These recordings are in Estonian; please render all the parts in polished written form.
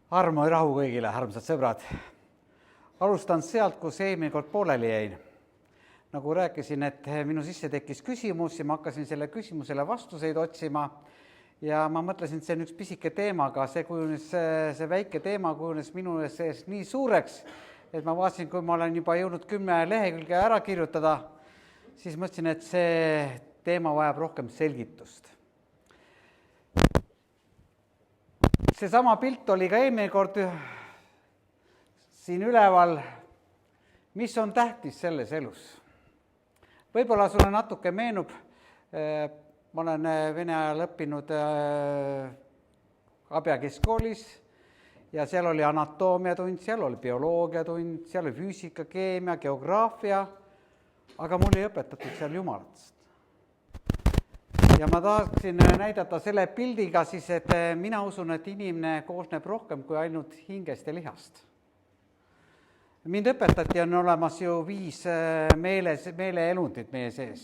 Armu ja rahu kõigile, armsad sõbrad. Alustan sealt, kus eelmine kord pooleli jäin. Nagu rääkisin, et minu sisse tekkis küsimus ja ma hakkasin selle küsimusele vastuseid otsima. Ja ma mõtlesin, et see on üks pisike teema, aga see väike teema kujunes minu sees nii suureks, et ma vaatasin, kui ma olen juba jõudnud 10 lehekülge ära kirjutada, siis mõtlesin, et see teema vajab rohkem selgitust. Seesama pilt oli ka eelmine kord siin üleval, mis on tähtis selles elus. Võib-olla sulle natuke meenub, ma olen vene ajal õppinud Abja keskkoolis ja seal oli anatoomiatund, seal oli bioloogiatund, seal oli füüsika, keemia, geograafia, aga mul ei õpetatud seal jumalatust. Ja ma tahaksin näidata selle pildiga siis, et mina usun, et inimene koosneb rohkem kui ainult hingest ja lihast. Mind õpetati, on olemas ju 5 meeleelundit meie sees.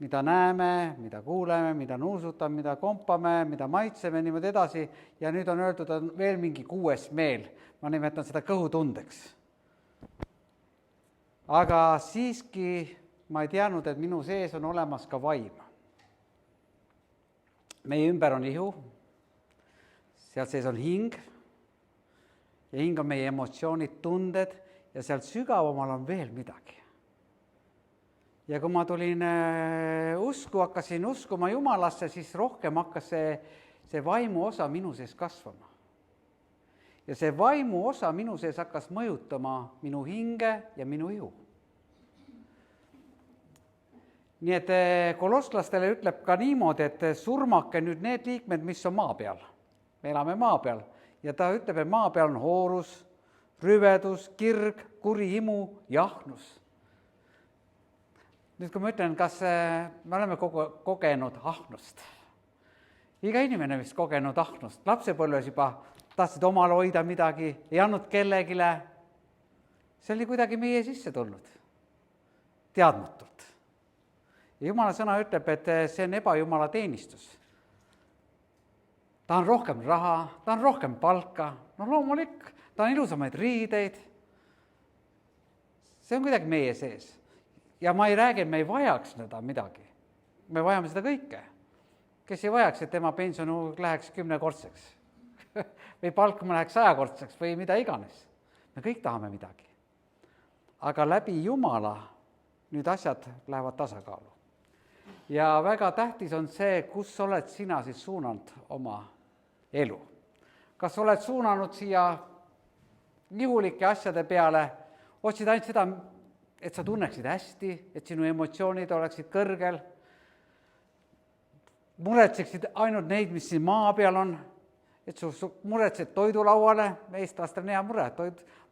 Mida näeme, mida kuuleme, mida nuusutame, mida kompame, mida maitseme, niimoodi edasi. Ja nüüd on öeldud, on veel mingi 6. meel. Ma nimetan seda kõhutundeks. Aga siiski ma ei teadnud, et minu sees on olemas ka vaim. Meie ümber on ihu, seal sees on hing ja hing on meie emotsioonid, tunded ja seal sügavamal on veel midagi. Ja kui ma tulin usku, hakkasin uskuma Jumalasse, siis rohkem hakkas see vaimu osa minu sees kasvama. Ja see vaimu osa minu sees hakkas mõjutama minu hinge ja minu ihu. Nii et kolosslastele ütleb ka niimoodi, et surmake nüüd need liikmed, mis on maa peal. Me elame maa peal ja ta ütleb, et maa peal on hoorus, rüvedus, kirg, kuri himu, jahnus. Nüüd kui ma ütlen, kas me oleme kogenud ahnust? Iga inimene vist kogenud ahnust. Lapsepõlves juba tahtsid omal hoida midagi, ei andnud kellegile. See oli kuidagi meie sisse tulnud, teadmatult. Ja Jumala sõna ütleb, et see on ebajumala teenistus. Ta on rohkem raha, ta on rohkem palka, loomulik, ta on ilusamaid riideid. See on kuidagi meie sees. Ja ma ei räägi, et me ei vajaks seda midagi. Me vajame seda kõike. Kes ei vajaks, et tema pensionu läheks 10-kordseks või palk läheks 100-kordseks või mida iganes. Me kõik tahame midagi. Aga läbi Jumala nüüd asjad lähevad tasakaalu. Ja väga tähtis on see, kus oled sina siis suunanud oma elu. Kas oled suunanud siia nihulike asjade peale, otsid ainult seda, et sa tunneksid hästi, et sinu emotsioonid oleksid kõrgel, muretseksid ainult neid, mis siin maa peal on, et su muretsed toidulauale, eestlastel on hea mure,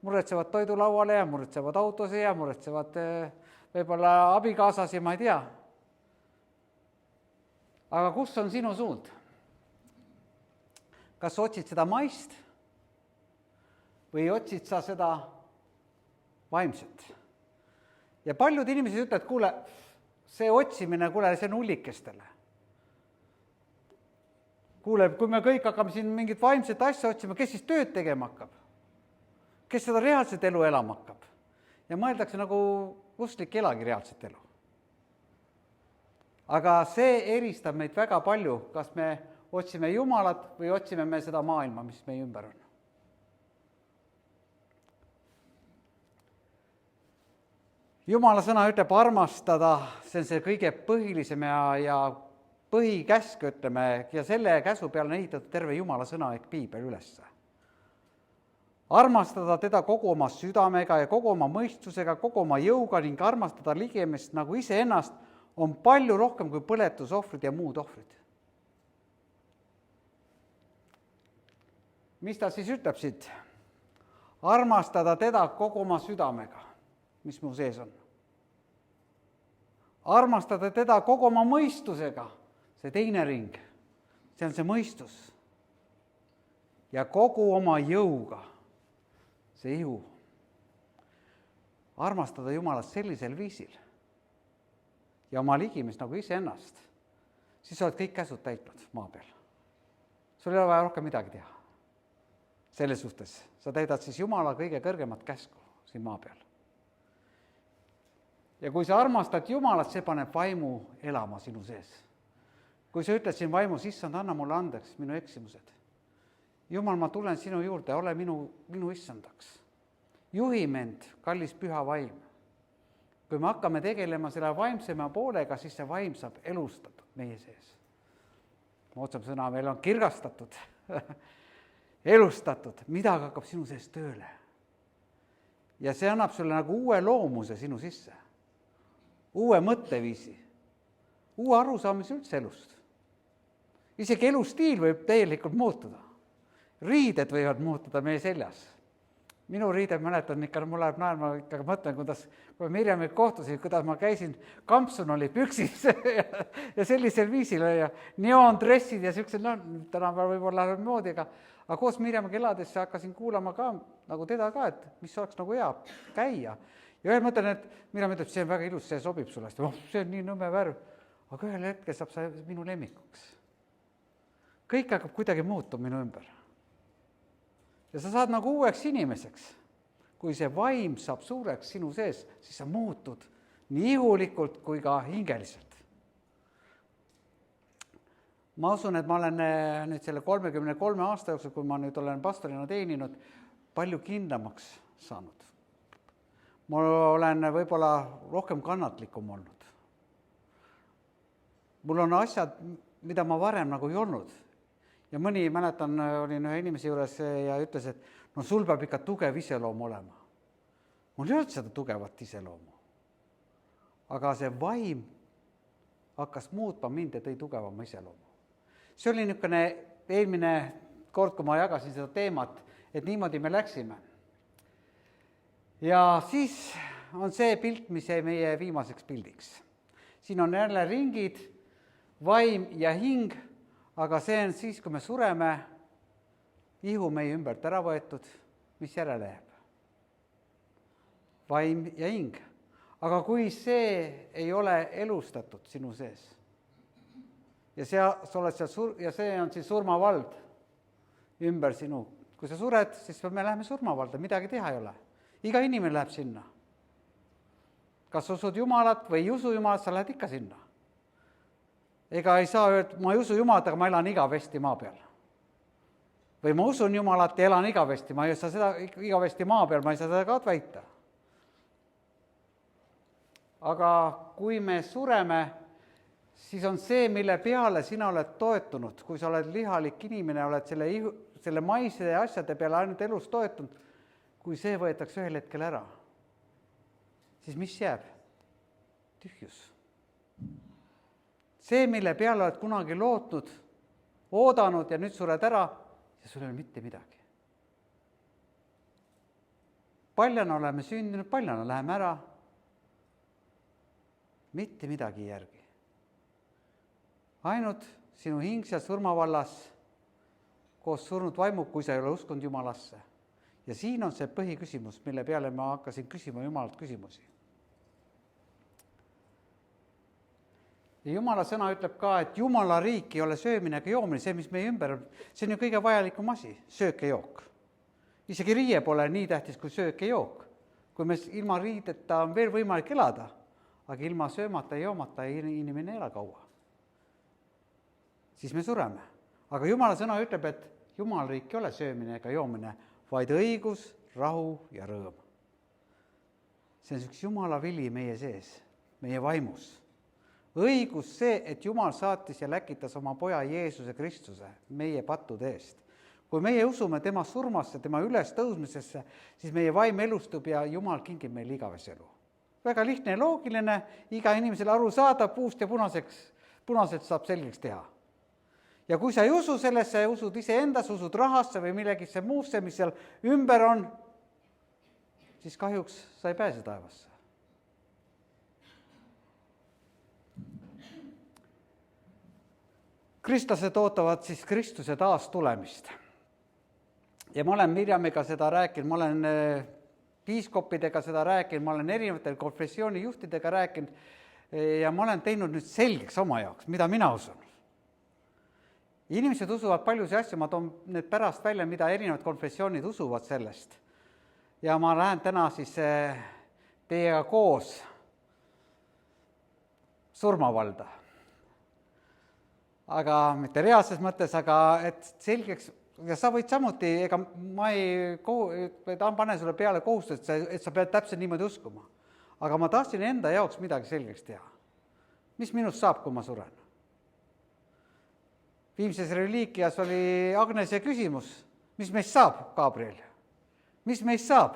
muretsevad toidulauale ja muretsevad autosi ja muretsevad võib-olla abikaasasi, ma ei tea. Aga kus on sinu suund? Kas otsid seda maist või otsid sa seda vaimset? Ja paljud inimesed ütlevad, kuule, see otsimine, see on ullikestele. Kuule, kui me kõik hakkame siin mingit vaimset asja otsima, kes siis tööd tegema hakkab? Kes seda reaalset elu elama hakkab? Ja mõeldakse nagu usklik elagi reaalset elu. Aga see eristab meid väga palju, kas me otsime Jumalat või otsime me seda maailma, mis meie ümber on. Jumala sõna ütleb armastada, see on see kõige põhilisem ja põhikäsk, ütleme, ja selle käsu peale on ehitatud terve Jumala sõna ehk Piibel ülesse. Armastada teda kogu oma südamega ja kogu oma mõistusega, kogu oma jõuga ning armastada ligemist nagu iseennast on palju rohkem kui põletusohvrid ja muud ohvrid. Mis ta siis ütleb siit? Armastada teda kogu oma südamega, mis mu sees on. Armastada teda kogu oma mõistusega, see teine ring, see on see mõistus. Ja kogu oma jõuga, see ihu. Armastada Jumalat sellisel viisil ja oma ligimist nagu iseennast, siis oled kõik käsud täitnud maa peal. Sul ei ole vaja rohkem midagi teha. selles suhtes, sa täidad siis Jumala kõige kõrgemat käsku siin maa peal. Ja kui sa armastad Jumalat, see paneb vaimu elama sinu sees. Kui sa ütled siin vaimus, issand, anna mulle andeks minu eksimused. Jumal, ma tulen sinu juurde, ole minu issandaks. Juhi mind, kallis püha vaim. Kui me hakkame tegelema selle vaimsema poolega, siis see vaim saab elustatud meie sees. Otsam sõna, meil on kirgastatud, elustatud, midagi hakkab sinu sees tööle. Ja see annab sulle nagu uue loomuse sinu sisse, uue mõtteviisi, uue arusaamise üldse elust. Isegi elustiil võib täielikult muutuda. Riided võivad muutuda meie seljas. Minu riided mäletan ikka, mul läheb naerma, ikka mõtlen, kui Mirjamil kohtusin, kuidas ma käisin, kampsun oli püksis ja sellisel viisil ja neondressid ja sellised, tänapäeval võib-olla läheb moodi, aga koos Mirjamiga elades hakkasin kuulama ka, nagu teda ka, et mis oleks nagu hea käia. Ja ühel mõtlen, et Mirjam ütleb, see on väga ilus, see sobib sulle, see on nii nõme värv, aga ühel hetkel saab see minu lemmikuks. Kõik hakkab kuidagi muutuma minu ümber. Ja sa saad nagu uueks inimeseks. Kui see vaim saab suureks sinu sees, siis sa muutud nii ihulikult kui ka hingeliselt. Ma usun, et ma olen nüüd selle 33 aasta jooksul, kui ma nüüd olen pastorina teeninud, palju kindlamaks saanud. Ma olen võib-olla rohkem kannatlikum olnud. Mul on asjad, mida ma varem nagu ei olnud. Ja mõni, mäletan, olin ühe inimese juures ja ütles, et no sul peab ikka tugev iseloom olema. Mul ei olnud seda tugevat iseloomu. Aga see vaim hakkas muutma mind ja tõi tugevama iseloomu. See oli niisugune eelmine kord, kui ma jagasin seda teemat, et niimoodi me läksime. Ja siis on see pilt, mis jäi meie viimaseks pildiks. Siin on jälle ringid, vaim ja hing, aga see on siis, kui me sureme, ihu meie ümbert ära võetud, mis järele jääb? Vaim ja hing. Aga kui see ei ole elustatud sinu sees ja see on siis surmavald ümber sinu. Kui sa sured, siis me läheme surmavalda, midagi teha ei ole. Iga inimene läheb sinna. Kas usud Jumalat või ei usu Jumalat, sa lähed ikka sinna. Ega ei saa öelda, ma ei usu Jumalat, aga ma elan igavesti maa peal. Või ma usun Jumalat ja elan igavesti, ma ei saa seda igavesti maa peal, ma ei saa seda ka väita. Aga kui me sureme, siis on see, mille peale sina oled toetunud, kui sa oled lihalik inimene, oled selle maise asjade peale ainult elus toetunud, kui see võetakse ühel hetkel ära, siis mis jääb? Tühjus. See, mille peale oled kunagi lootnud, oodanud ja nüüd sured ära ja sul ei ole mitte midagi. Paljana oleme sündinud, paljana läheme ära. Mitte midagi järgi. Ainult sinu hing seal surmavallas koos surnud vaimuk, kui sa ei ole uskunud Jumalasse. Ja siin on see põhiküsimus, mille peale ma hakkasin küsima Jumalalt küsimusi. Ja Jumala sõna ütleb ka, et Jumala riik ei ole söömine ega joomine, see, mis meie ümber on, see on ju kõige vajalikum asi, söök ja jook. Isegi riie pole nii tähtis kui söök ja jook. Kui me ilma riideta on veel võimalik elada, aga ilma söömata ja joomata inimene ei ela kaua. Siis me sureme. Aga Jumala sõna ütleb, et Jumala riik ei ole söömine ega joomine, vaid õigus, rahu ja rõõm. See on üks Jumala vili meie sees, meie vaimus. Õigus see, et Jumal saatis ja läkitas oma poja Jeesuse Kristuse meie pattude eest. Kui meie usume tema surmasse, tema üles tõusmisesse, siis meie vaim elustub ja Jumal kingib meile igavese elu. Väga lihtne ja loogiline, iga inimesel aru saada, puust ja punaselt saab selgeks teha. Ja kui sa ei usu sellesse, usud iseendas, usud rahasse või millegisse muusse, mis seal ümber on, siis kahjuks sa ei pääse taevasse. Kristlased ootavad siis Kristuse taas tulemist. Ja ma olen Mirjamiga seda rääkinud, ma olen piiskoppidega seda rääkinud, ma olen erinevatel konfessioonijuhtidega rääkinud ja ma olen teinud nüüd selgeks oma jaoks, mida mina usun. inimesed usuvad paljusid asju, ma toon need pärast välja, mida erinevad konfessioonid usuvad sellest. Ja ma lähen täna siis teiega koos surmavalda. Aga mitte reaalses mõttes, aga et selgeks, ja sa võid samuti, ega ma ei pane sulle peale kohustust, et sa pead täpselt niimoodi uskuma. Aga ma tahtsin enda jaoks midagi selgeks teha. Mis minust saab, kui ma suren? Viimses reliikias oli Agnese küsimus, mis meist saab, Gabriel? Mis meist saab?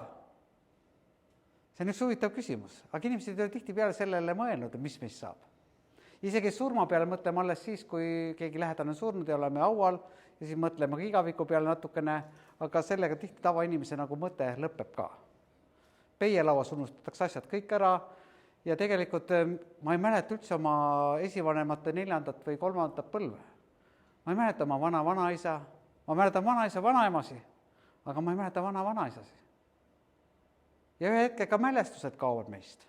See on üks huvitav küsimus, aga inimesed ei ole tihti peale sellele mõelnud, mis meist saab. Isegi surma peale mõtleme alles siis, kui keegi lähedane surnud ja oleme haual ja siis mõtleme ka igaviku peale natukene, aga sellega tihti tavainimese nagu mõte lõpeb ka. Peielauas unustatakse asjad kõik ära ja tegelikult ma ei mäleta üldse oma esivanemate 4. või 3. põlve. Ma ei mäleta oma vanaisa, ma mäletan vanaisa vanaemasi, aga ma ei mäleta vanaisasi. Ja ühe hetke ka mälestused kaovad meist.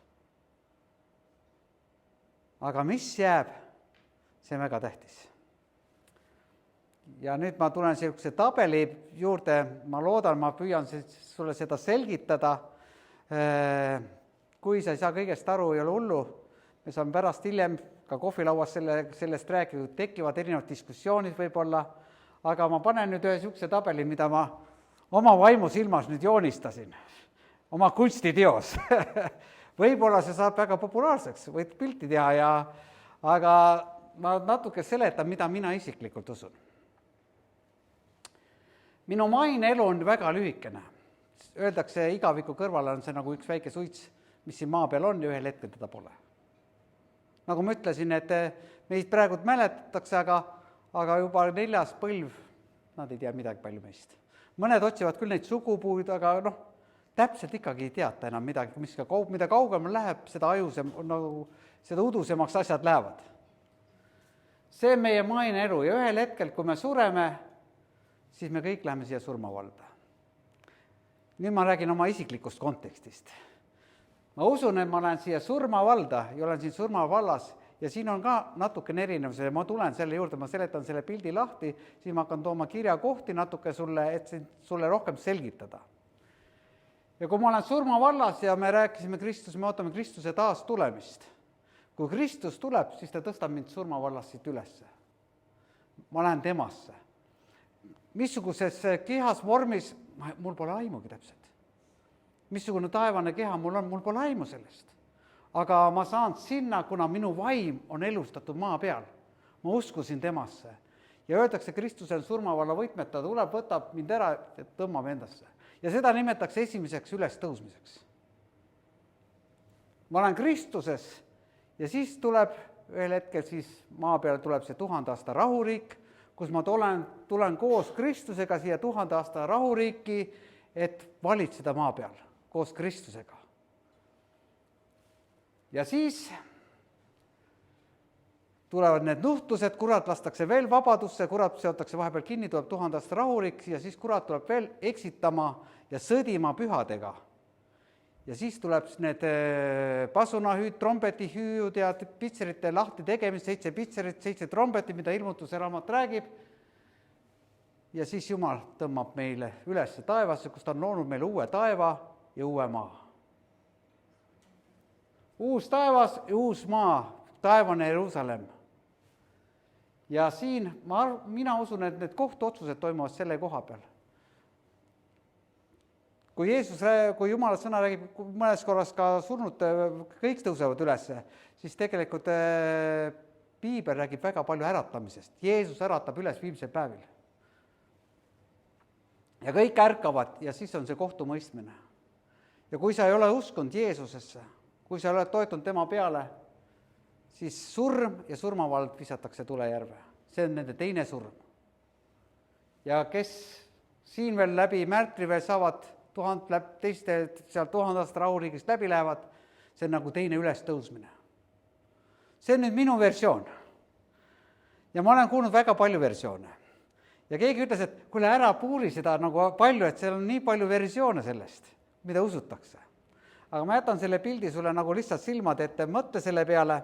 Aga mis jääb, see on väga tähtis. Ja nüüd ma tulen sellise tabeli juurde, ma loodan, ma püüan sulle seda selgitada. Kui sa ei saa kõigest aru, ei ole hullu, me saame pärast hiljem ka kohvilauas sellest rääkinud, tekivad erinevad diskussioonid võib-olla, aga ma panen nüüd ühe niisuguse tabeli, mida ma oma vaimu silmas nüüd joonistasin, oma kunstiteos. Võib-olla see saab väga populaarseks, võid pilti teha, aga ma natuke seletan, mida mina isiklikult usun. Minu mainelu on väga lühikene. Öeldakse, igaviku kõrval on see nagu üks väike suits, mis siin maa peal on ja ühel hetkel teda pole. Nagu ma ütlesin, et meid praegu mäletatakse, aga juba 4. põlv, nad ei tea midagi palju meist. Mõned otsivad küll neid sugupuud, aga täpselt ikkagi ei teata enam midagi, mida kaugemal läheb, seda udusemaks asjad lähevad. See on meie maine elu ja ühel hetkel, kui me sureme, siis me kõik läheme siia surmavalda. Nüüd ma räägin oma isiklikust kontekstist. Ma usun, et ma lähen siia surmavalda ja olen siin surmavallas ja siin on ka natukene erinevus ja ma tulen selle juurde, ma seletan selle pildi lahti, siis ma hakkan tooma kirjakohti natuke sulle, et sulle rohkem selgitada. Ja kui ma olen surmavallas ja me rääkisime Kristus, me ootame Kristuse taas tulemist. Kui Kristus tuleb, siis ta tõstab mind surmavallas siit ülesse. Ma lähen temasse. Missuguses kehas vormis, mul pole aimugi täpselt. Missugune taevane keha mul on, mul pole aimu sellest. Aga ma saan sinna, kuna minu vaim on elustatud maa peal. Ma uskusin temasse. Ja öeldakse, Kristuse on surmavalla võtmed, ta tuleb, võtab mind ära ja tõmbab endasse. Ja seda nimetakse esimeseks üles tõusmiseks. Ma olen Kristuses ja siis tuleb ühel hetkel siis maa peale tuleb see 1000 aasta rahuriik, kus ma tulen koos Kristusega siia 1000 aasta rahuriiki, et valitseda maa peal koos Kristusega. Ja siis tulevad need nuhtlused, kurat lastakse veel vabadusse, kurat seotakse vahepeal kinni, tuleb 1000 aasta rahurik ja siis kurat tuleb veel eksitama ja sõdima pühadega. Ja siis tuleb need pasunahüüd, trombetihüüd ja pitserite lahti tegemist, 7 pitserit, 7 trombetit, mida ilmutuse raamat räägib. Ja siis Jumal tõmbab meile üles taevasse, kus ta on loonud meile uue taeva ja uue maa. Uus taevas ja uus maa, taevane Jeruusalemm. Ja siin mina usun, et need kohtuotsused toimuvad selle koha peal. Kui Jumala sõna räägib mõnes korras ka surnud, kõik tõusevad üles, siis tegelikult Piibel räägib väga palju äratamisest. Jeesus äratab üles viimsel päevil. Ja kõik ärkavad ja siis on see kohtumõistmine. Ja kui sa ei ole uskunud Jeesusesse, kui sa oled toetunud tema peale, siis surm ja surmavald visatakse tulejärve. See on nende teine surm. Ja kes siin veel läbi märtri veel saavad teiste seal 1000 aasta rahuriigist läbi lähevad, see on nagu teine ülestõusmine. See on nüüd minu versioon. Ja ma olen kuulnud väga palju versioone. Ja keegi ütles, et kuule ära puuri seda nagu palju, et seal on nii palju versioone sellest, mida usutakse. Aga ma jätan selle pildi sulle nagu lihtsalt silmad ette, mõtle selle peale,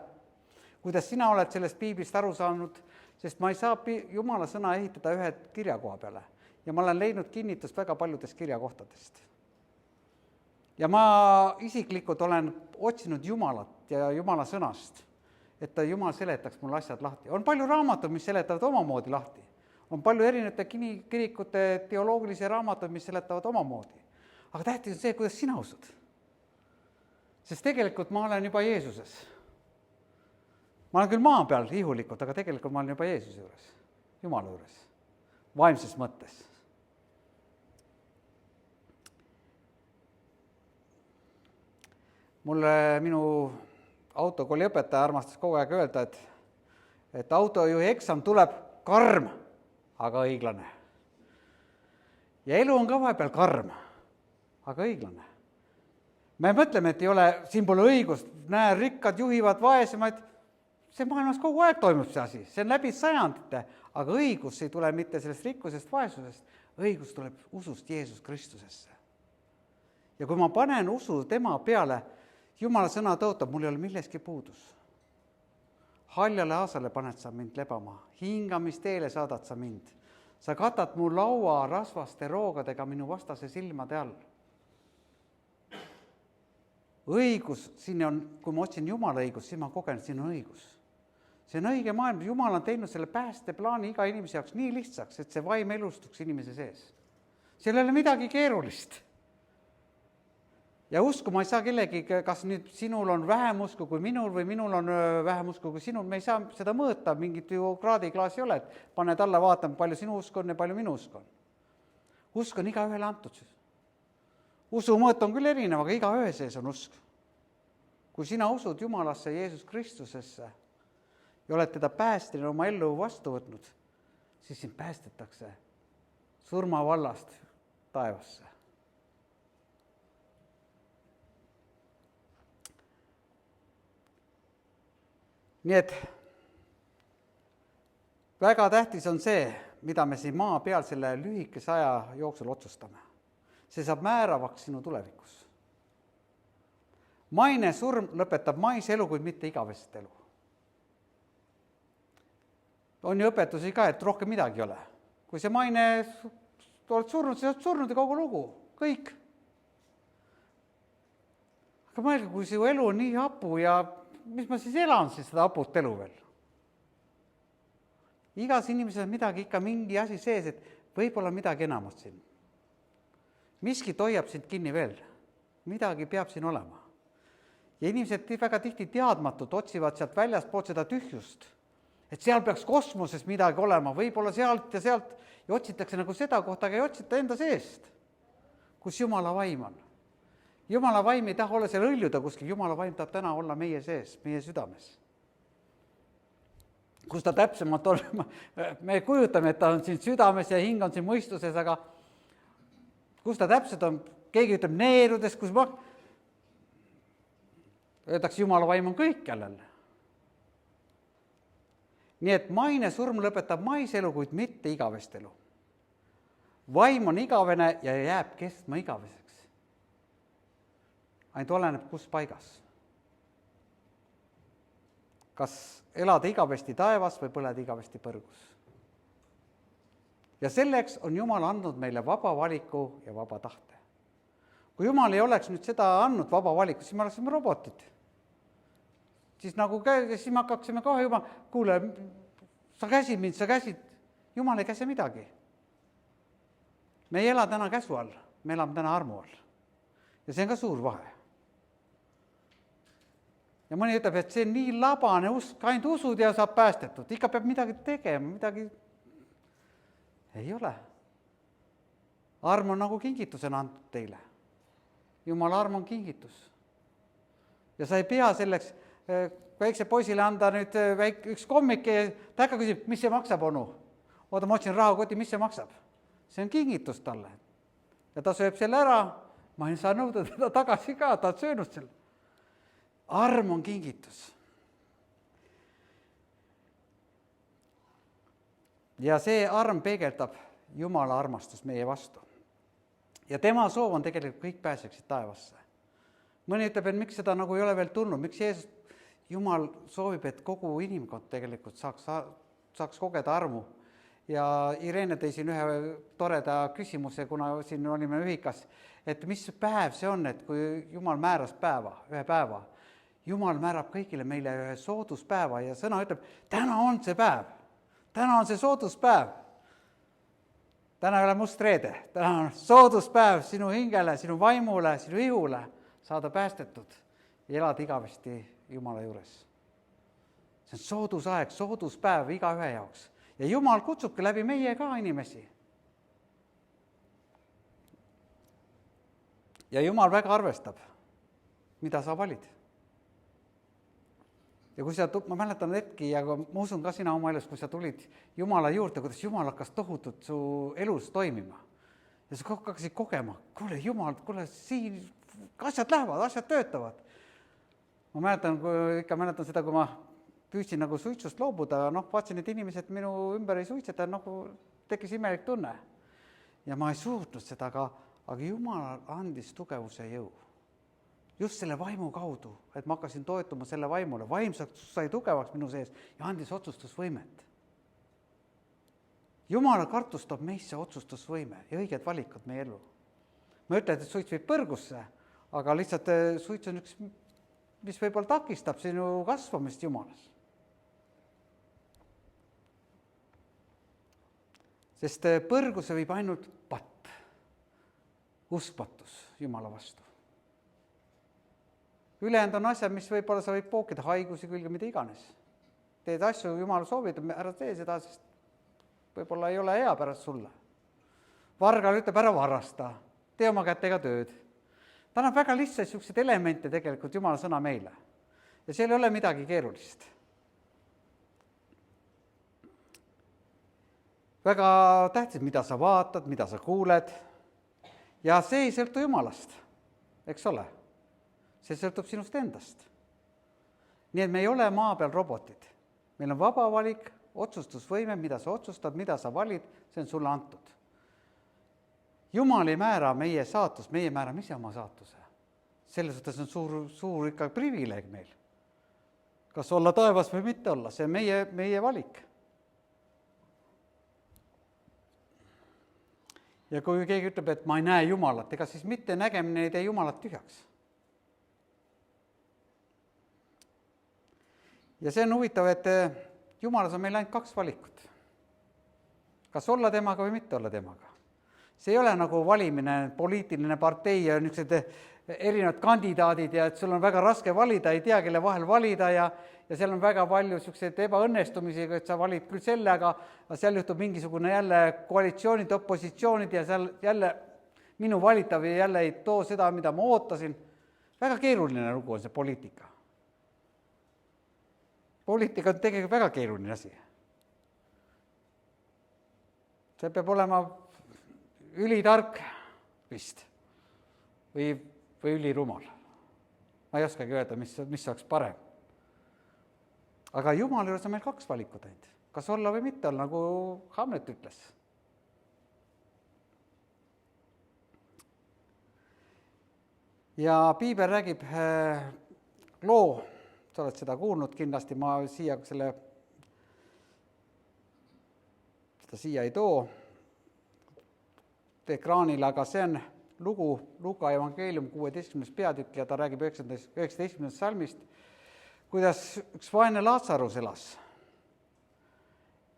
kuidas sina oled sellest piiblist aru saanud Sest ma ei saa Jumala sõna ehitada ühe kirjakoha peale. Ja ma olen leidnud kinnitust väga paljudest kirjakohtadest. Ja ma isiklikult olen otsinud Jumalat ja Jumala sõnast, et Jumal seletaks mulle asjad lahti. On palju raamatud, mis seletavad omamoodi lahti. On palju erinevate kirikute teoloogilisi raamatud, mis seletavad omamoodi. Aga tähtis on see, kuidas sina usud. Sest tegelikult ma olen juba Jeesuses. Ma olen küll maa peal ihulikult, aga tegelikult ma olen juba Jeesuse juures, Jumala juures, vaimses mõttes. Mulle minu autokooli õpetaja armastas kogu aeg öelda, et autojuhi eksam tuleb karm, aga õiglane. Ja elu on ka vahepeal karm, aga õiglane. Me mõtleme, et ei ole, siin pole õigust, näe, rikkad juhivad vaesemaid. See maailmas kogu aeg toimub see asi, see on läbi sajandite, aga õigus ei tule mitte sellest rikkusest, vaesusest, õigus tuleb usust Jeesus Kristusesse. Ja kui ma panen usu tema peale, Jumala sõna tõotab, mul ei ole milleski puudus. Haljale aasale paned sa mind lebama, hingamisteele saadad sa mind. Sa katad mu laua rasvaste roogadega minu vastase silmade all. Õigus, siin on, kui ma otsin Jumala õigus, siis ma kogen, siin on õigus. See on õige maailm, Jumal on teinud selle päästeplaani iga inimese jaoks nii lihtsaks, et see vaim elustuks inimese sees. Seal ei ole midagi keerulist. Ja usku ma ei saa kellegi, kas nüüd sinul on vähem usku kui minul või minul on vähem usku kui sinul, me ei saa seda mõõta, mingit ju kraadiklaasi ei ole, et paned alla vaatama, palju sinu usk on ja palju minu usk on. Usk on iga ühele antud. Usu mõõt on küll erinev, aga iga ühe sees on usk. Kui sina usud Jumalasse, Jeesus Kristusesse ja oled teda päästina oma ellu vastu võtnud, siis sind päästetakse surmavallast taevasse. Nii et väga tähtis on see, mida me siin maa peal selle lühikese aja jooksul otsustame. See saab määravaks sinu tulevikus. Maine surm lõpetab mais elu, kuid mitte igavest elu. On ju õpetusi ka, et rohkem midagi ei ole. Kui see maine oled surnud, siis oled surnud ja kogu lugu. Kõik. Aga mõelge, kui su elu on nii hapu ja mis ma siis elan siis seda haput elu veel? Igas inimesel on midagi ikka mingi asi sees, et võib-olla midagi enamat siin. Miski toiab sind kinni veel. Midagi peab siin olema. Ja inimesed väga tihti teadmatult otsivad sealt väljast poolt seda tühjust. Et seal peaks kosmoses midagi olema, võib-olla sealt ja otsitakse nagu seda kohta, aga ei otsita enda seest, kus Jumala vaim on. Jumala vaim ei taha olla seal õljuda kuskil, Jumala vaim tahab täna olla meie sees, meie südames. Kus ta täpsemalt on, me kujutame, et ta on siin südames ja hing on siin mõistuses, aga kus ta täpselt on, keegi ütleb neerudes, kus öeldakse, Jumala vaim on kõik jälle. Nii et maine surm lõpetab maiselu, kuid mitte igavest elu. Vaim on igavene ja jääb kestma igaveseks. Ainult oleneb, kus paigas. Kas elada igavesti taevas või põleda igavesti põrgus. Ja selleks on Jumal andnud meile vaba valiku ja vaba tahte. Kui Jumal ei oleks nüüd seda andnud vaba valiku, siis me oleksime robotid. Siis nagu siis me hakkaksime kohe juba, kuule, sa käsid, Jumal ei käsi midagi. Me ei ela täna käsu all, me elame täna armu all. Ja see on ka suur vahe. Ja mõni ütleb, et see on nii labane usk, ainult usud ja saab päästetud. Ikka peab midagi tegema, midagi ei ole. Arm on nagu kingitusena antud teile. Jumala arm on kingitus. Ja sa ei pea selleks väikse poisile anda nüüd üks kommik ja ta äkka küsib, mis see maksab, onu? Oota, ma otsin rahakoti, mis see maksab? See on kingitus talle. Ja ta sööb selle ära, ma ei saa nõuda teda tagasi ka, ta on söönud selle. Arm on kingitus. Ja see arm peegeldab Jumala armastust meie vastu. Ja tema soov on tegelikult kõik pääseksid taevasse. Mõni ütleb, et miks seda nagu ei ole veel tulnud, miks Jumal soovib, et kogu inimkond tegelikult saaks saaks kogeda armu. Ja Irene tõi siin ühe toreda küsimuse, kuna siin olime ühikas, et mis päev see on, et kui Jumal määras ühe päeva. Jumal määrab kõigile meile ühe sooduspäeva ja sõna ütleb, täna on see päev, täna on see sooduspäev. Täna ei ole must reede, täna on sooduspäev sinu hingele, sinu vaimule, sinu ihule saada päästetud ja elada igavesti Jumala juures. See on soodusaeg, sooduspäev iga ühe jaoks. Ja Jumal kutsubki läbi meie ka inimesi. Ja Jumal väga arvestab, mida sa valid. Ja kui ma mäletan hetki ja ma usun ka sina oma elus, kui sa tulid Jumala juurde, kuidas Jumal hakkas tohutult su elus toimima. Ja sa hakkasid kogema, kuule Jumal, siin asjad lähevad, asjad töötavad. Ma mäletan seda, kui ma püüdsin nagu suitsust loobuda, vaatasin, et inimesed minu ümber ei suitseta, tekkis imelik tunne. Ja ma ei suutnud seda, aga Jumal andis tugevuse jõu. Just selle vaimu kaudu, et ma hakkasin toetuma selle vaimule. Vaimsaks sai tugevaks minu sees ja andis otsustusvõimet. Jumala kartus toob meisse otsustusvõime ja õiged valikud meie elu. Ma ütlen, et suits viib põrgusse, aga lihtsalt suits on üks, mis võib-olla takistab sinu kasvamist Jumalas. Sest põrguse viib ainult patt, uskmatus Jumala vastu. Ülejäänud on asjad, mis võib-olla sa võid pookida haigusi külge, mida iganes. Teed asju, Jumal soovib, ära tee seda, sest võib-olla ei ole hea pärast sulle. Vargal ütleb, ära varasta, tee oma kätega tööd. Ta annab väga lihtsalt sellised elemente tegelikult Jumala sõna meile. Ja seal ei ole midagi keerulist. Väga tähtis, mida sa vaatad, mida sa kuuled. Ja see ei sõltu Jumalast, eks ole. See sõltub sinust endast. Nii et me ei ole maa peal robotid. Meil on vaba valik, otsustusvõime, mida sa otsustad, mida sa valid, see on sulle antud. Jumal ei määra meie saatus, meie määrame ise oma saatuse. Selles suhtes on suur ikka privileeg meil. Kas olla taevas või mitte olla, see on meie valik. Ja kui keegi ütleb, et ma ei näe Jumalat, ega siis mitte nägemine ei tee Jumalat tühjaks. Ja see on huvitav, et Jumalas on meil ainult 2 valikut. Kas olla temaga või mitte olla temaga. See ei ole nagu valimine, poliitiline partei ja niisugused erinevad kandidaadid ja et sul on väga raske valida, ei tea, kelle vahel valida ja seal on väga palju niisuguseid ebaõnnestumisi, et sa valid küll selle, aga seal juhtub mingisugune jälle koalitsioonid, opositsioonid ja seal jälle minu valitav jälle ei too seda, mida ma ootasin. Väga keeruline lugu on see poliitika. Poliitika on tegelikult väga keeruline asi. See peab olema ülitark vist või ülirumal. Ma ei oskagi öelda, mis oleks parem. Aga Jumal juures on meil 2 valikut ainult. Kas olla või mitte olla, nagu Hamlet ütles. Ja Piibel räägib loo, sa oled seda kuulnud kindlasti, ma siia ei too ekraanile, aga see on lugu Luka evangeelium 16. peatükk ja ta räägib 19. salmist, kuidas üks vaene Laatsarus elas.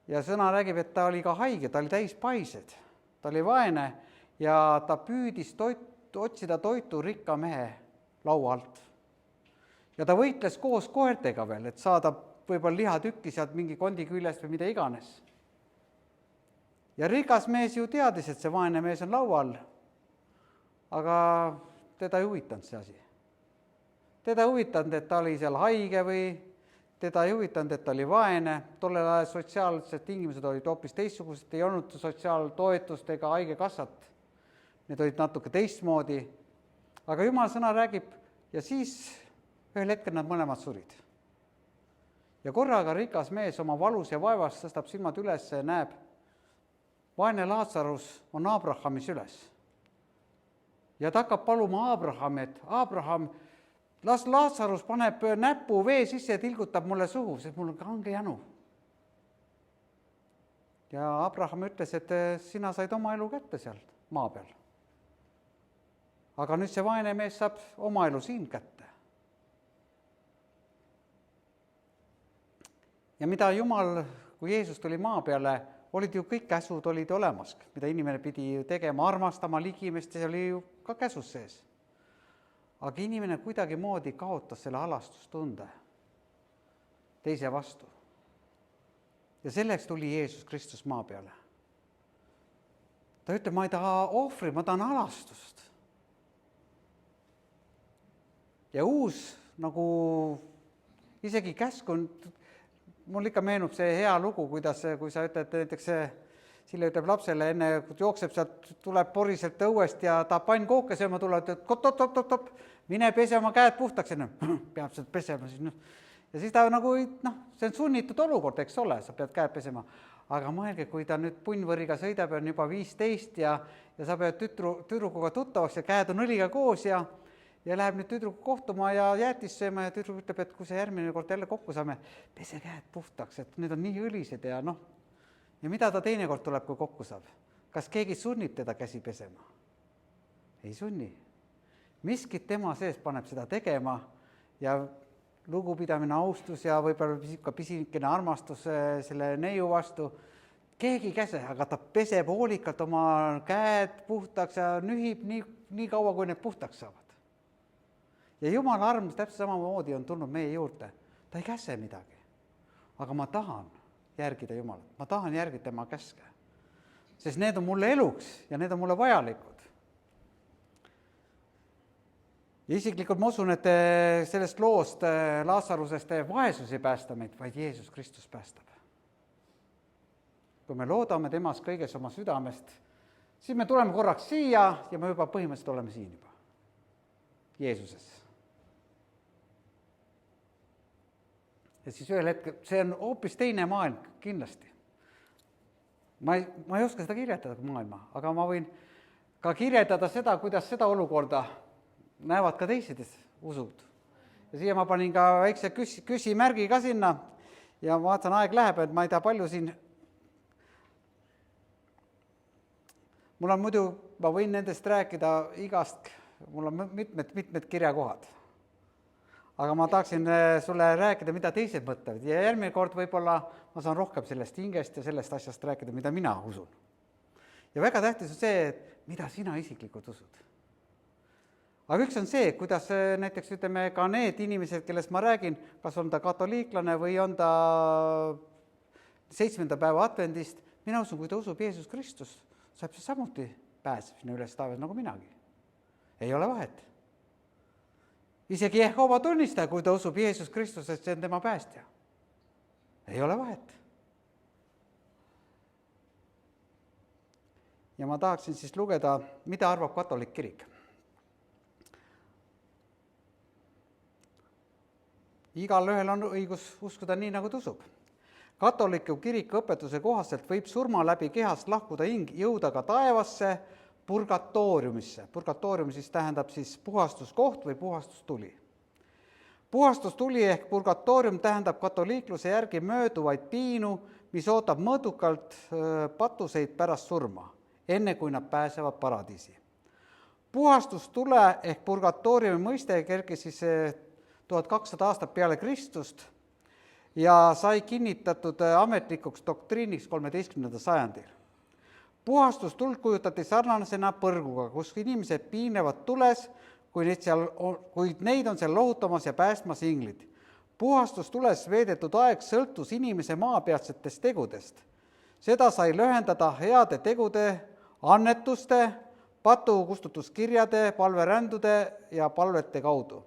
Ja sõna räägib, et ta oli ka haige, ta oli täis paised, ta oli vaene ja ta püüdis otsida toitu rikka mehe laua alt. Ja ta võitles koos koertega veel, et saada võib-olla lihatükki sealt mingi kondi küljest või mida iganes. Ja rikas mees ju teadis, et see vaene mees on laual, aga teda ei huvitanud see asi. Teda ei huvitanud, et ta oli seal haige või teda ei huvitanud, et ta oli vaene. Tollel ajal sotsiaalsed tingimused olid hoopis teistsugused, ei olnud sotsiaaltoetust ega haigekassat. Need olid natuke teistmoodi. Aga Jumala sõna räägib ja siis ühel hetkel nad mõlemad surid. Ja korraga rikas mees oma valus ja vaevas tõstab silmad üles ja näeb, vaene Laatsarus on Abrahamis üles. Ja ta hakkab paluma Abrahami, et Abraham, las Laatsarus paneb näpu vee sisse ja tilgutab mulle suhu, sest mul on kange janu. ja Abraham ütles, et sina said oma elu kätte seal maa peal. Aga nüüd see vaene mees saab oma elu siin kätte. Ja mida Jumal, kui Jeesus tuli maa peale, olid ju kõik käsud olid olemas, mida inimene pidi tegema, armastama ligimest, see oli ju ka käsus sees. Aga inimene kuidagi moodi kaotas selle halastustunde teise vastu. Ja selleks tuli Jeesus Kristus maa peale. Ta ütleb, ma ei taha ohvri, ma tahan halastust. Ja uus nagu isegi käsk on, mul ikka meenub see hea lugu, kuidas, kui sa ütled, näiteks Sille ütleb lapsele enne, jookseb sealt, tuleb poriselt õuest ja ta pannkooke sööma tuleb, et top, mine pese oma käed puhtaks, peab sealt pesema. Ja siis ta nagu, see on sunnitud olukord, eks ole, sa pead käed pesema. Aga mõelge, kui ta nüüd punnvõriga sõidab, on juba 15 ja sa pead tüdrukuga tuttavaks ja käed on õliga koos ja läheb nüüd tüdruku kohtuma ja jäätis sööma ja tüdruk ütleb, et kui see järgmine kord jälle kokku saame, pese käed puhtaks, et need on nii õlised ja ja mida ta teinekord tuleb, kui kokku saab? Kas keegi sunnib teda käsi pesema? Ei sunni. Miskit tema sees paneb seda tegema ja lugupidamine, austus ja võib-olla ka pisikene armastus selle neiu vastu. Keegi käse, aga ta peseb hoolikalt oma käed puhtaks ja nühib nii kaua, kui need puhtaks saavad. Ja Jumala arm täpselt samamoodi on tulnud meie juurde. Ta ei käse midagi, aga ma tahan järgida Jumalat. Ma tahan järgida tema käske, sest need on mulle eluks ja need on mulle vajalikud. Ja isiklikult ma usun, et sellest loost Laasarusest vaesus ei päästa meid, vaid Jeesus Kristus päästab. Kui me loodame temas kõiges oma südamest, siis me tuleme korraks siia ja me juba põhimõtteliselt oleme siin juba. Jeesuses. Ja siis ühel hetkel, see on hoopis teine maailm kindlasti. Ma ei oska seda kirjeldada maailma, aga ma võin ka kirjeldada seda, kuidas seda olukorda näevad ka teised usud. Ja siia ma panin ka väikse küsimärgi ka sinna ja vaatan, aeg läheb, et ma ei tea palju siin. Mul on muidu, ma võin nendest rääkida igast, mul on mitmed kirjakohad. Aga ma tahaksin sulle rääkida, mida teised mõtlevad. Ja järgmine kord võib-olla ma saan rohkem sellest hingest ja sellest asjast rääkida, mida mina usun. Ja väga tähtis on see, et mida sina isiklikult usud. Aga üks on see, kuidas näiteks ütleme ka need inimesed, kellest ma räägin, kas on ta katoliiklane või on ta 7. päeva advendist, mina usun, kui ta usub Jeesus Kristus, saab see samuti pääseb sinna üles taevas nagu minagi. Ei ole vahet. Isegi Jehova tunnistaja, kui ta usub Jeesus Kristus, et see on tema päästja. Ei ole vahet. Ja ma tahaksin siis lugeda, mida arvab katolik kirik. Igal ühel on õigus uskuda nii, nagu ta usub. Katoliku kiriku õpetuse kohaselt võib surma läbi kehast lahkuda hing jõuda ka taevasse, purgatooriumisse. Purgatoorium siis tähendab siis puhastuskoht või puhastustuli. Puhastustuli ehk purgatoorium tähendab katoliikluse järgi mööduvaid piinu, mis ootab mõõdukalt patuseid pärast surma, enne kui nad pääsevad paradiisi. Puhastustule ehk purgatooriumi mõiste kerkis siis 1200 aastat peale Kristust ja sai kinnitatud ametlikuks doktriiniks 13. sajandil. Puhastustuld kujutati sarnasena põrguga, kus inimesed piinevad tules, kuid neid on seal lohutamas ja päästmas inglid. Puhastustules veedetud aeg sõltus inimese maapealsetest tegudest. Seda sai lühendada heade tegude, annetuste, patukustutuskirjade, palverändude ja palvete kaudu.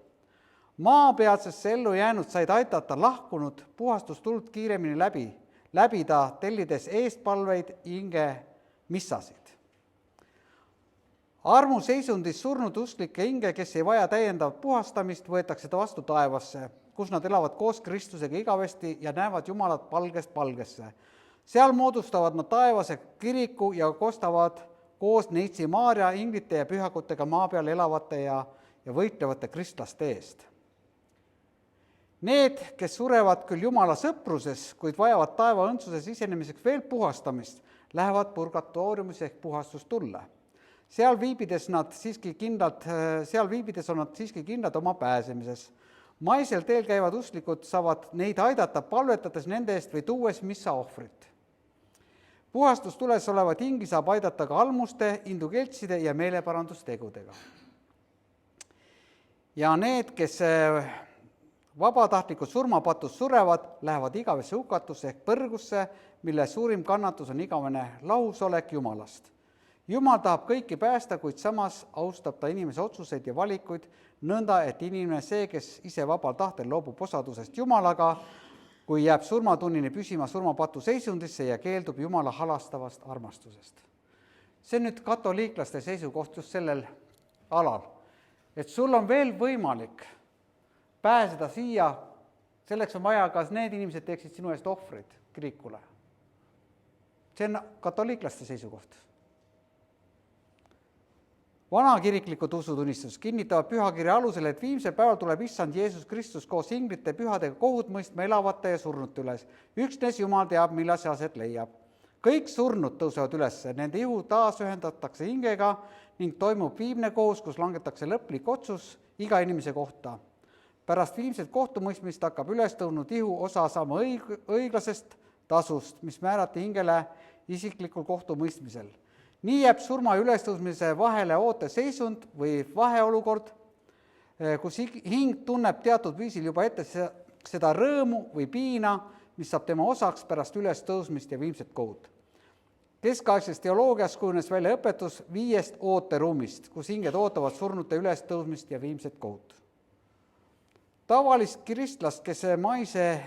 Maapealsesse ellu jäänud said aidata lahkunud puhastustuld kiiremini läbida, tellides eestpalveid hinge missasid. Armuseisundis surnud usklike hinge, kes ei vaja täiendavat puhastamist, võetakse ta vastu taevasse, kus nad elavad koos Kristusega igavesti ja näevad Jumalat palgest palgesse. Seal moodustavad nad taevase kiriku ja kostavad koos Neitsi Maarja, inglite ja pühakutega maa peal elavate ja võitlevate kristlaste eest. Need, kes surevad küll Jumala sõpruses, kuid vajavad taeva õndsuses sisenemiseks veel puhastamist, lähevad purgatooriumis ehk puhastustulle. Seal viibides on nad siiski kindlad oma pääsemises. Maisel teel käivad usklikud saavad neid aidata, palvetades nende eest või tuues missa ohvrit. Puhastustules olevat hingi saab aidata ka almuste, indukeltside ja meeleparandustegudega. Ja need, kes vabatahtlikud surmapatus surevad, lähevad igavesse hukatusse ehk põrgusse, mille suurim kannatus on igavene lahusolek Jumalast. Jumal tahab kõiki päästa, kuid samas austab ta inimese otsuseid ja valikuid nõnda, et inimene see, kes ise vabal tahtel loobub osadusest Jumalaga, kui jääb surmatunnini püsima surmapatu seisundisse ja keeldub Jumala halastavast armastusest. See on nüüd katoliiklaste seisukoht just sellel alal, et sul on veel võimalik pääseda siia, selleks on vaja, kas need inimesed teeksid sinu eest ohvrid kirikule. See on katoliiklaste seisukoht. Vanakiriklikud usutunnistus kinnitavad pühakirja alusel, et viimsel päeval tuleb issand Jeesus Kristus koos inglite pühadega kohut mõistma elavate ja surnute üles. Üksnes Jumal teab, millal see aset leiab. Kõik surnud tõusevad üles, nende ihu taas ühendatakse hingega ning toimub viimne kohus, kus langetakse lõplik otsus iga inimese kohta. Pärast viimset kohtumõistmist hakkab ülestõunud ihu osa saama õiglasest tasust, mis määrati hingele isiklikul kohtumõistmisel. Nii jääb surma ülestõusmise vahele ooteseisund või vaheolukord, kus hing tunneb teatud viisil juba ette seda rõõmu või piina, mis saab tema osaks pärast ülestõusmist ja viimset kohut. Keskaegses teoloogias kujunes välja õpetus 5 ooteruumist, kus hinged ootavad surnute ülestõusmist ja viimset kohut. Tavalist kristlast, kes maise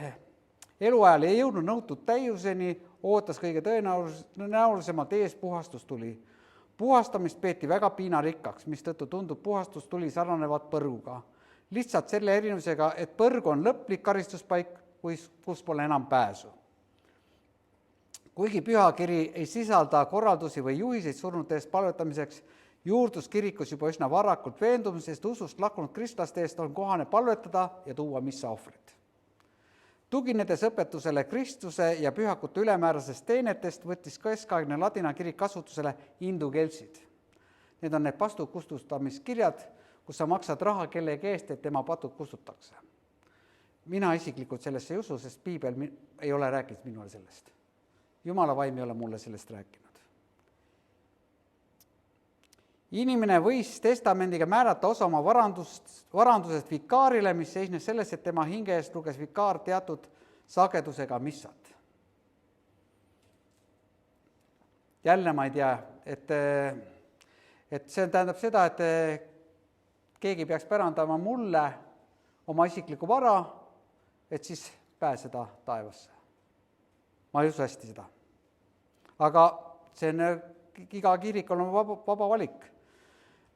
eluajal ei jõudnud nõutud täiuseni, ootas kõige tõenäolisemalt ees puhastustuli. Puhastamist peeti väga piinarikkaks, mistõttu tundub puhastustuli sarnanevat põrguga. Lihtsalt selle erinevusega, et põrg on lõplik karistuspaik, kus pole enam pääsu. Kuigi pühakiri ei sisalda korraldusi või juhiseid surnute eest palvetamiseks, juurdus kirikus juba üsna varakult veendumisest usust lakkunud kristlaste eest on kohane palvetada ja tuua missa ohvrit. Tuginedes õpetusele Kristuse ja pühakute ülemäärasest teenetest, võttis keskaegne ladina kirik kasutusele indukeltsid. Need on need pastu kustutamiskirjad, kus sa maksad raha kellegi eest, et tema patud kustutakse. Mina isiklikult sellesse ei usu, sest piibel ei ole rääkinud minule sellest. Jumala vaim ei ole mulle sellest rääkinud. Inimene võis testamendiga määrata osa oma varandusest vikaarile, mis seisnes selles, et tema hinge eest luges vikaar teatud sagedusega missat. Jälle ma ei tea, et see tähendab seda, et keegi peaks pärandama mulle oma isikliku vara, et siis pääseda taevasse. Ma ei usu hästi seda. Aga see on iga kirikul on vaba valik.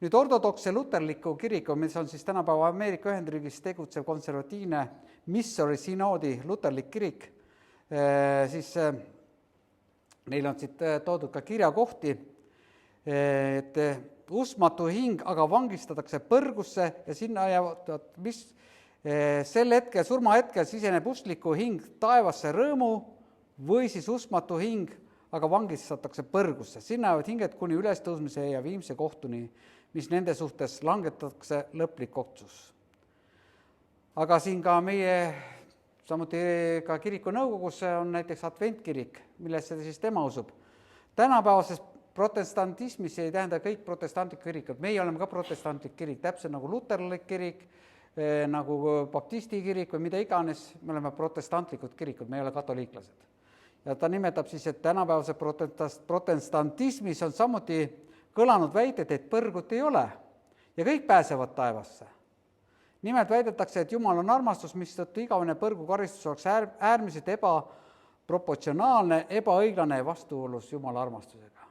Nüüd ortodokse luterliku kiriku, mis on siis tänapäeva Ameerika Ühendriigis tegutsev konservatiivne Missouri synoodi luterlik kirik, siis neil on siit toodud ka kirjakohti, et uskmatu hing aga vangistatakse põrgusse ja sinna jäävad, mis sel hetkel, surmahetkel siseneb uskliku hing taevasse rõõmu või siis uskmatu hing aga vangistatakse põrgusse. Sinna jäävad hinged kuni ülestõusmise ja viimse kohtuni, mis nende suhtes langetatakse lõplik otsus. Aga siin ka meie, samuti ka kiriku nõukogus on näiteks adventkirik, millesse siis tema usub. Tänapäevases protestantismis ei tähenda kõik protestantlik kirikud. Meie oleme ka protestantlik kirik, täpselt nagu luterlik kirik, nagu baptisti kirik või mida iganes, me oleme protestantlikud kirikud, me ei ole katoliiklased. Ja ta nimetab siis, et tänapäevase protestantismis on samuti kõlanud väited, et põrgut ei ole ja kõik pääsevad taevasse. Nimelt väidetakse, et Jumal on armastus, mistõttu igavene põrgu karistus oleks äärmiselt ebaproportsionaalne, ebaõiglane ja vastuolus Jumala armastusega.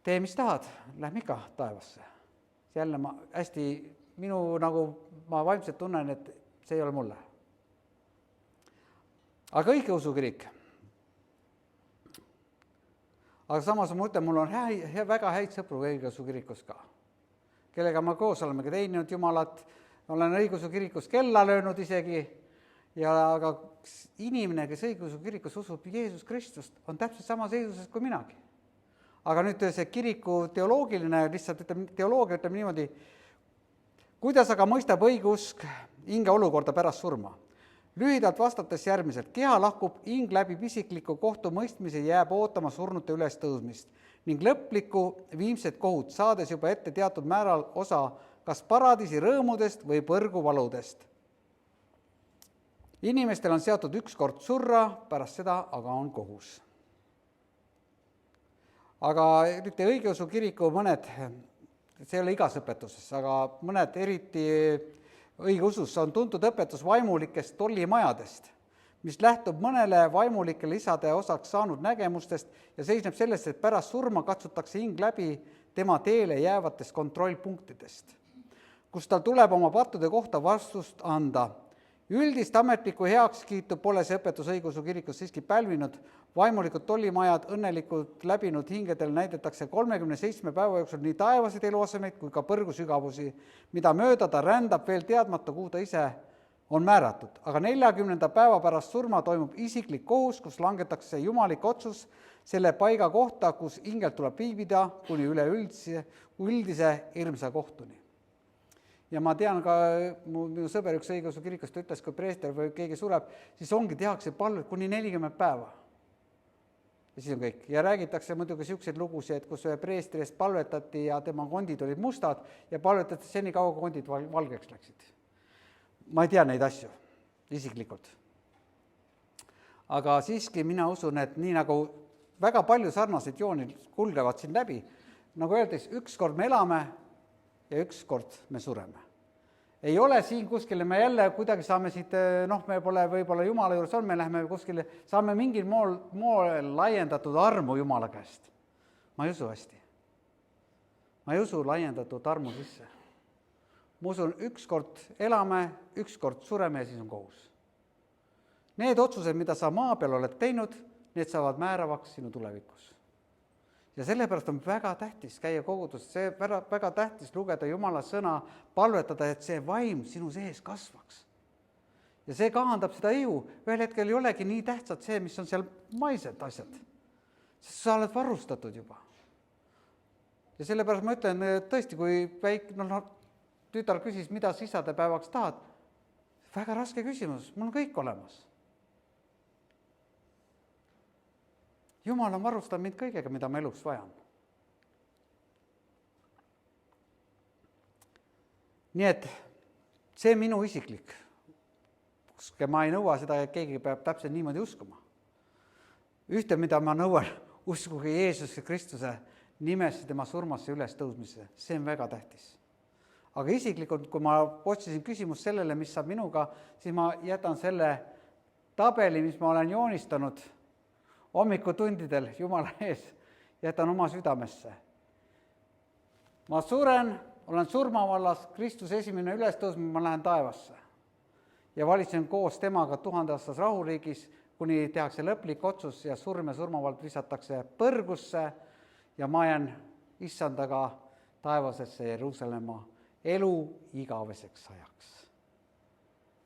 Tee, mis tahad, lähme ikka taevasse. Jälle ma vaimselt tunnen, et see ei ole mulle. Aga õigeusu kirik. Aga samas ma mõtlen, mul on väga häid sõpru õigeusu kirikus ka, kellega ma koos oleme ka teeninud Jumalat, olen õigeusu kirikus kella löönud isegi ja aga inimene, kes õigeusu kirikus usub Jeesus Kristust, on täpselt sama seisuses kui minagi. Aga nüüd see kiriku teoloogiline, lihtsalt teoloogia ütleme niimoodi, kuidas aga mõistab õigeusk hinge olukorda pärast surma? Lühidalt vastates järgmiselt, keha lahkub hing läbi pisikliku kohtumõistmise ja jääb ootama surnute üles tõusmist ning lõplikku viimset kohut, saades juba ette teatud määral osa kas paradiisi rõõmudest või põrguvaludest. Inimestel on seatud ükskord surra, pärast seda aga on kohus. Aga nüüd õigeusu kiriku mõned, see ei ole igas õpetuses, aga mõned eriti õigeusus on tuntud õpetus vaimulikest tollimajadest, mis lähtub mõnele vaimulikele isade osaks saanud nägemustest ja seisneb sellest, et pärast surma katsutakse hing läbi tema teele jäävatest kontrollpunktidest, kus tal tuleb oma pattude kohta vastust anda. Üldist ametlikku heakskiitu pole see õpetus õigeusu kirikus siiski pälvinud. Vaimulikud tollimajad õnnelikult läbinud hingedel näidatakse 37 päeva jooksul nii taevaseid eluasemeid kui ka põrgusügavusi, mida mööda ta rändab veel teadmata, kuhu ta ise on määratud. Aga 40. päeva pärast surma toimub isiklik kohus, kus langetakse jumalik otsus selle paiga kohta, kus hingelt tuleb viibida kuni üldise hirmsa kohtuni. Ja ma tean ka, minu sõber üks õigeusu kirikust ütles, kui preester või keegi sureb, siis ongi, tehakse palved kuni 40 päeva. Ja siis on kõik. Ja räägitakse muidugi siukseid lugusid, et kus ühe preestri eest palvetati ja tema kondid olid mustad ja palvetati seni kaua, kui kondid valgeks läksid. Ma ei tea neid asju isiklikult. Aga siiski mina usun, et nii nagu väga palju sarnaseid jooni kulgevad siin läbi, nagu öeldes, ükskord me elame ja ükskord me sureme. Ei ole siin kuskile, me jälle kuidagi saame siit, me pole võib-olla Jumala juures on, me lähme kuskile, saame mingil moel laiendatud armu Jumala käest. Ma ei usu hästi. Ma ei usu laiendatud armu sisse. Ma usun, ükskord elame, ükskord sureme ja siis on kohus. Need otsused, mida sa maa peal oled teinud, need saavad määravaks sinu tulevikus. Ja sellepärast on väga tähtis käia kogudust, see väga tähtis lugeda Jumala sõna, palvetada, et see vaim sinu sees kasvaks. Ja see kahandab seda ihu. Ühel hetkel ei olegi nii tähtsad see, mis on seal maised asjad. Sest sa oled varustatud juba. Ja sellepärast ma ütlen tõesti, kui tütar küsis, mida sa isadepäevaks tahad, väga raske küsimus, mul on kõik olemas. Jumal on varustanud mind kõigega, mida ma eluks vajan. Nii et see minu isiklik. Ma ei nõua seda, et keegi peab täpselt niimoodi uskuma. Ühte, mida ma nõuan, uskuge Jeesuse Kristuse nimesse, tema surmasse üles tõusmise. See on väga tähtis. Aga isiklikult, kui ma otsisin küsimus sellele, mis saab minuga, siis ma jätan selle tabeli, mis ma olen joonistanud hommikutundidel Jumala ees, jätan oma südamesse. Ma suren, olen surmavallas, Kristus esimene ülestõusmine, ma lähen taevasse. Ja valitsen koos temaga 1000 aastas rahuriigis, kuni tehakse lõplik otsus ja surm ja surmavald visatakse põrgusse ja ma jään issandaga taevasesse Jeruusalemma elu igaveseks ajaks.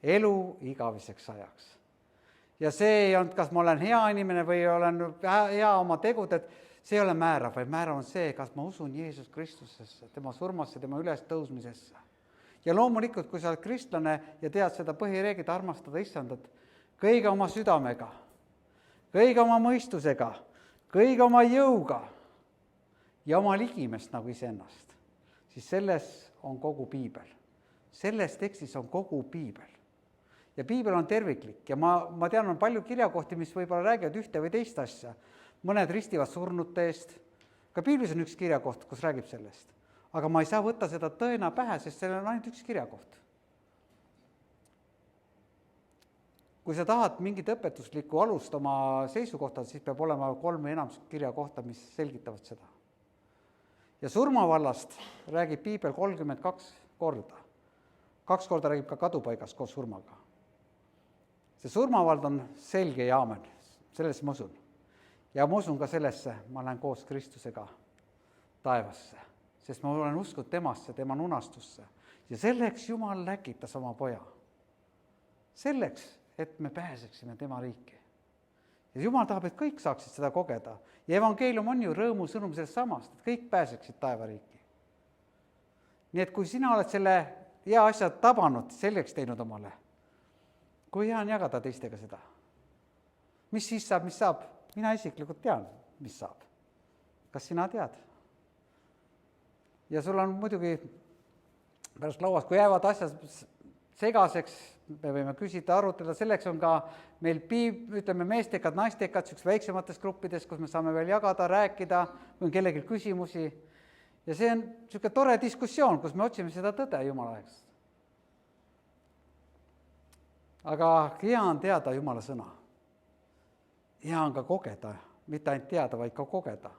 Elu igaveseks ajaks. Ja see ei olnud, kas ma olen hea inimene või olen hea oma teguded, see ei ole määrav, vaid määrav on see, kas ma usun Jeesus Kristusesse, tema surmasse, tema üles tõusmisesse. Ja loomulikult, kui sa oled kristlane ja tead seda põhireeglit armastada issandat kõige oma südamega, kõige oma mõistusega, kõige oma jõuga ja oma ligimest nagu iseennast, siis selles on kogu piibel. Selles tekstis on kogu piibel. Ja piibel on terviklik ja ma tean, on palju kirjakohti, mis võib-olla räägivad ühte või teist asja. Mõned ristivad surnute eest. Ka piiblis on üks kirjakoht, kus räägib sellest. Aga ma ei saa võtta seda tõena pähe, sest seal on ainult üks kirjakoht. Kui sa tahad mingit õpetuslikku alust oma seisukohta, siis peab olema 3 või enam kirjakohta, mis selgitavad seda. Ja surmavallast räägib piibel 32 korda. 2 korda räägib ka kadupaigas koos surmaga. See surmavald on selge ja aamen, sellesse ma usun. Ja ma usun ka sellesse, ma lähen koos Kristusega taevasse, sest ma olen uskunud temasse, tema nunastusse. ja selleks Jumal läkitas oma poja. Selleks, et me pääseksime tema riiki. Ja Jumal tahab, et kõik saaksid seda kogeda. Ja evangeelium on ju rõõmusõnum sellest samast, et kõik pääseksid taevariiki. Nii et kui sina oled selle hea asja tabanud, selgeks teinud omale, kui hea on jagada teistega seda. Mis siis saab, mis saab? Mina isiklikult tean, mis saab. Kas sina tead? Ja sul on muidugi pärast lauas, kui jäävad asjad segaseks, me võime küsida, arutleda, selleks on ka meil meestekad, naistekad väiksemates gruppides, kus me saame veel jagada, rääkida, kui on kellelgi küsimusi. Ja see on niisugune tore diskussioon, kus me otsime seda tõde Jumala eest. Aga hea on teada Jumala sõna. Hea on ka kogeda, mitte ainult teada, vaid ka kogeda.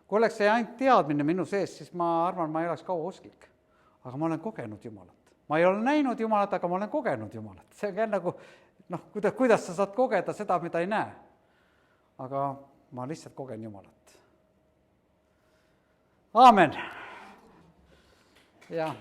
Kui oleks see ainult teadmine minu sees, siis ma arvan, ma ei oleks kaua usklik. Aga ma olen kogenud Jumalat. Ma ei ole näinud Jumalat, aga ma olen kogenud Jumalat. See on nagu, kuidas sa saad kogeda seda, mida ei näe. Aga ma lihtsalt kogen Jumalat. Aamen. Ja.